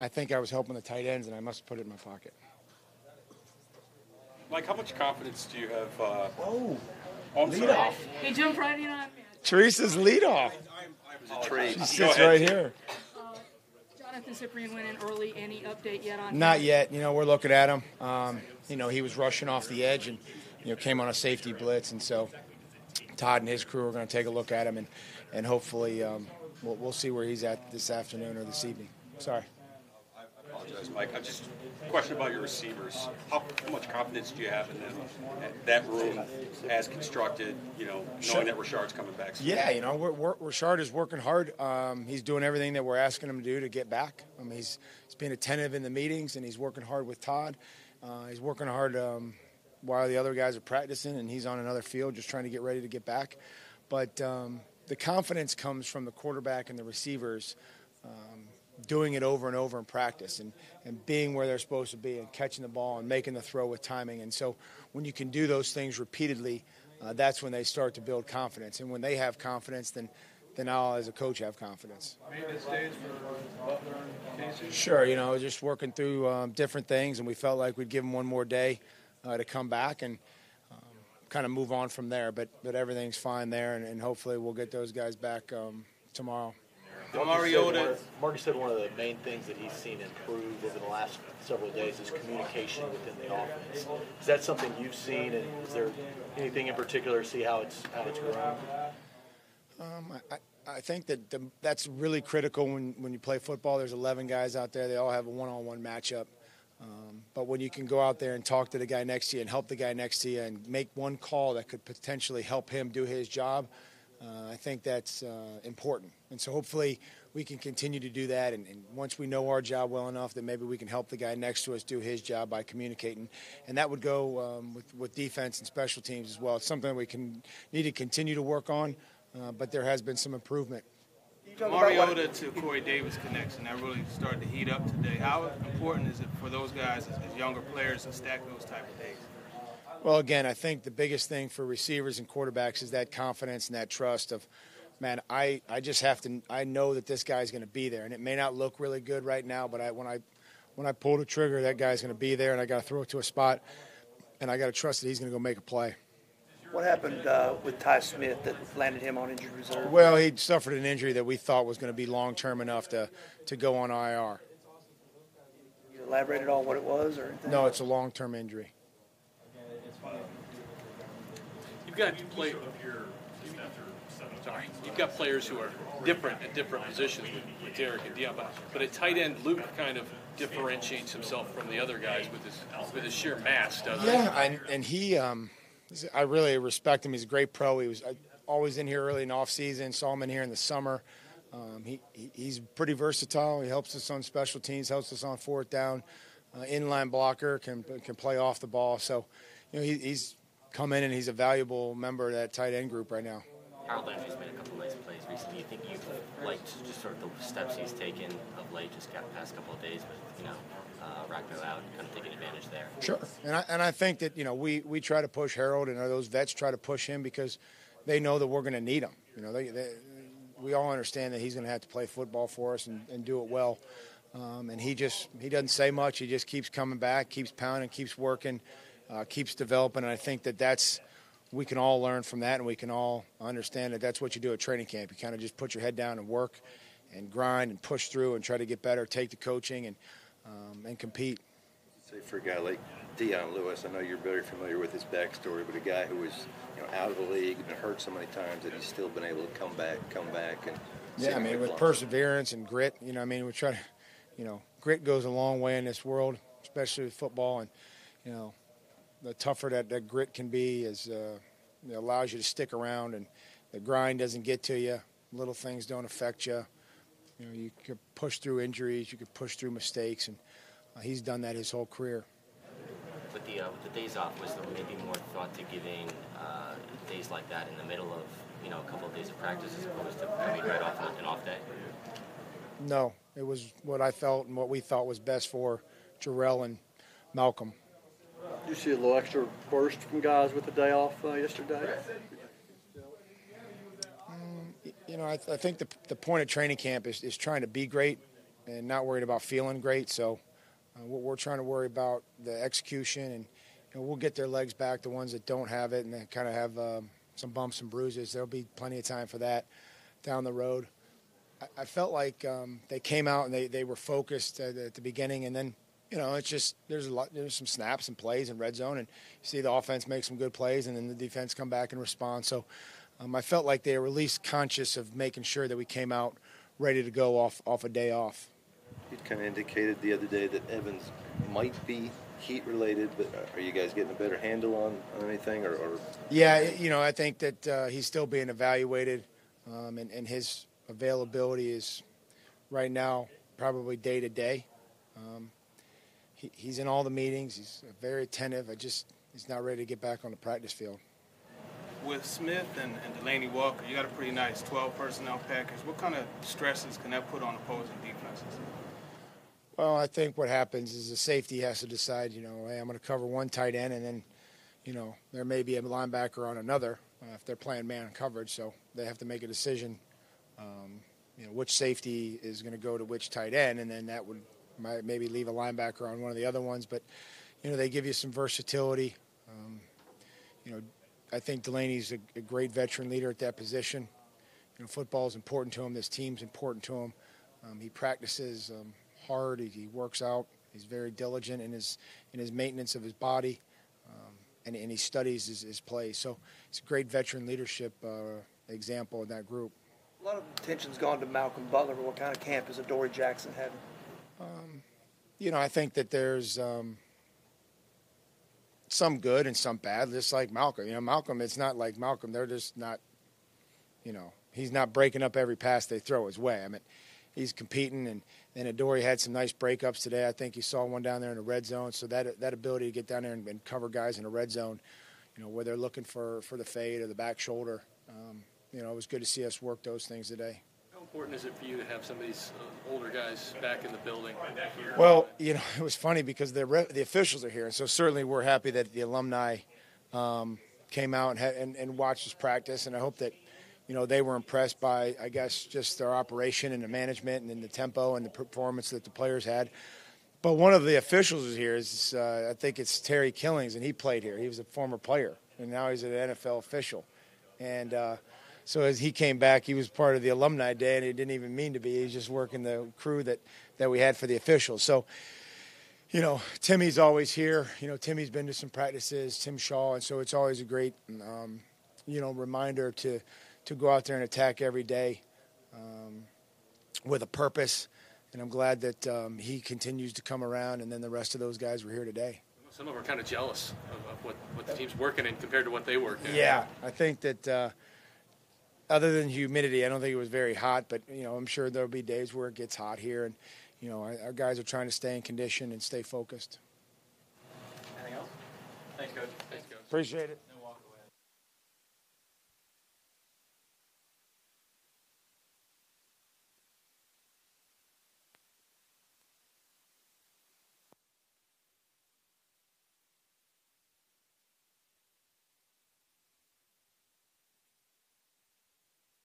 I think I was helping the tight ends, and I must have put it in my pocket. Mike, how much confidence do you have? Lead off. He jumped right in on me. Teresa's leadoff. She sits right here. Jonathan Cyprian went in early. Any update yet on Not him? yet. We're looking at him. He was rushing off the edge and, came on a safety blitz. And so Todd and his crew are going to take a look at him and hopefully we'll see where he's at this afternoon or this evening. Sorry. I apologize, Mike. I just question about your receivers. How much confidence do you have in them? That room as constructed, knowing that Rashard's coming back soon? Yeah, Rashard is working hard. He's doing everything that we're asking him to do to get back. He's being attentive in the meetings, and he's working hard with Todd. He's working hard while the other guys are practicing, and he's on another field just trying to get ready to get back. But the confidence comes from the quarterback and the receivers doing it over and over in practice and being where they're supposed to be and catching the ball and making the throw with timing. And so when you can do those things repeatedly, that's when they start to build confidence. And when they have confidence, then I'll, as a coach, have confidence. Maintenance days for Butler and Casey? Sure, just working through different things, and we felt like we'd give them one more day to come back and kind of move on from there. But everything's fine there, and hopefully we'll get those guys back tomorrow. Marty said one of the main things that he's seen improve over the last several days is communication within the offense. Is that something you've seen, and is there anything in particular to see how it's grown? I think that's really critical when you play football. There's 11 guys out there. They all have a one-on-one matchup. But when you can go out there and talk to the guy next to you and help the guy next to you and make one call that could potentially help him do his job, I think that's important. And so hopefully we can continue to do that. And once we know our job well enough, that maybe we can help the guy next to us do his job by communicating. And that would go with defense and special teams as well. It's something we need to continue to work on, but there has been some improvement. Mariota to Corey Davis connection, that really started to heat up today. How important is it for those guys as younger players to stack those type of days? Well, again, I think the biggest thing for receivers and quarterbacks is that confidence and that trust of, man, I just have to – I know that this guy's going to be there. And it may not look really good right now, but when I pull the trigger, that guy's going to be there, and I got to throw it to a spot, and I got to trust that he's going to go make a play. What happened with Ty Smith that landed him on injured reserve? Well, he suffered an injury that we thought was going to be long-term enough to go on IR. You elaborate at all what it was or anything? No, it's a long-term injury. You've got players who are different at different positions with Derek and Dion, but at tight end, Luke kind of differentiates himself from the other guys with his sheer mass, doesn't he? Yeah, and he, I really respect him. He's a great pro. He was always in here early in off season. Saw him in here in the summer. He's pretty versatile. He helps us on special teams, helps us on fourth down. Inline blocker, can play off the ball. So, he's come in and he's a valuable member of that tight end group right now. Harold Landry's made a couple nice plays recently. You think you've liked just sort of the steps he's taken of late, just got the past couple of days, but Rackville out, kind of taking advantage there. Sure, and I think that we try to push Harold, and those vets try to push him because they know that we're going to need him. We all understand that he's going to have to play football for us and do it well. And he doesn't say much. He just keeps coming back, keeps pounding, keeps working, keeps developing. And I think we can all learn from that, and we can all understand that that's what you do at training camp. You kind of just put your head down and work and grind and push through and try to get better, take the coaching and compete. Say for a guy like Dion Lewis, I know you're very familiar with his backstory, but a guy who was out of the league, been hurt so many times that he's still been able to come back and with perseverance and grit. We try to, grit goes a long way in this world, especially with football, and the tougher that grit can be is it allows you to stick around, and the grind doesn't get to you. Little things don't affect you. You could push through injuries, you could push through mistakes, and he's done that his whole career. With the days off, was there maybe more thought to giving days like that in the middle of a couple of days of practice as opposed to coming right off an off day? No, it was what I felt and what we thought was best for Jarrell and Malcolm. You see a little extra burst from guys with the day off yesterday? I think the point of training camp is trying to be great and not worried about feeling great. So we're trying to worry about the execution, and we'll get their legs back, the ones that don't have it and that kind of have some bumps and bruises. There'll be plenty of time for that down the road. I felt like they came out and they were focused at the beginning, and then it's just there's some snaps and plays in red zone, and you see the offense make some good plays, and then the defense come back and respond. So I felt like they were at least conscious of making sure that we came out ready to go off a day off. You kind of indicated the other day that Evans might be heat related, but are you guys getting a better handle on anything? Or Yeah, I think that he's still being evaluated, and his availability is right now probably day to day. He's in all the meetings. He's very attentive. He's not ready to get back on the practice field. With Smith and Delaney Walker, you got a pretty nice 12 personnel package. What kind of stresses can that put on opposing defenses? Well, I think what happens is the safety has to decide, hey, I'm going to cover one tight end, and then, there may be a linebacker on another if they're playing man coverage. So they have to make a decision, which safety is going to go to which tight end, and then that would maybe leave a linebacker on one of the other ones. But, they give you some versatility. I think Delaney's a great veteran leader at that position. Football is important to him. This team's important to him. He practices hard. He works out. He's very diligent in his maintenance of his body, and he studies his play. So it's a great veteran leadership example in that group. A lot of attention's gone to Malcolm Butler. What kind of camp is Adoree Jackson having? I think that there's some good and some bad, just like Malcolm. Malcolm, it's not like Malcolm. They're just not, he's not breaking up every pass they throw his way. I mean, he's competing, and Adoree had some nice breakups today. I think he saw one down there in the red zone. So that ability to get down there and cover guys in the red zone, where they're looking for the fade or the back shoulder, it was good to see us work those things today. How important is it for you to have some of these older guys back in the building? Well, it was funny because the officials are here, and so certainly we're happy that the alumni came out and watched us practice, and I hope that they were impressed by, I guess, just their operation and the management and then the tempo and the performance that the players had. But one of the officials is here. I think it's Terry Killings, and he played here. He was a former player, and now he's an NFL official. And so as he came back, he was part of the alumni day, and he didn't even mean to be. He was just working the crew that we had for the officials. So, Timmy's always here. Timmy's been to some practices, Tim Shaw, and so it's always a great, reminder to go out there and attack every day with a purpose. And I'm glad that he continues to come around, and then the rest of those guys were here today. Some of them are kind of jealous of what the team's working in compared to what they work in. Yeah, I think that other than humidity, I don't think it was very hot, but, I'm sure there'll be days where it gets hot here, and, our guys are trying to stay in condition and stay focused. Anything else? Thanks, Coach. Appreciate it.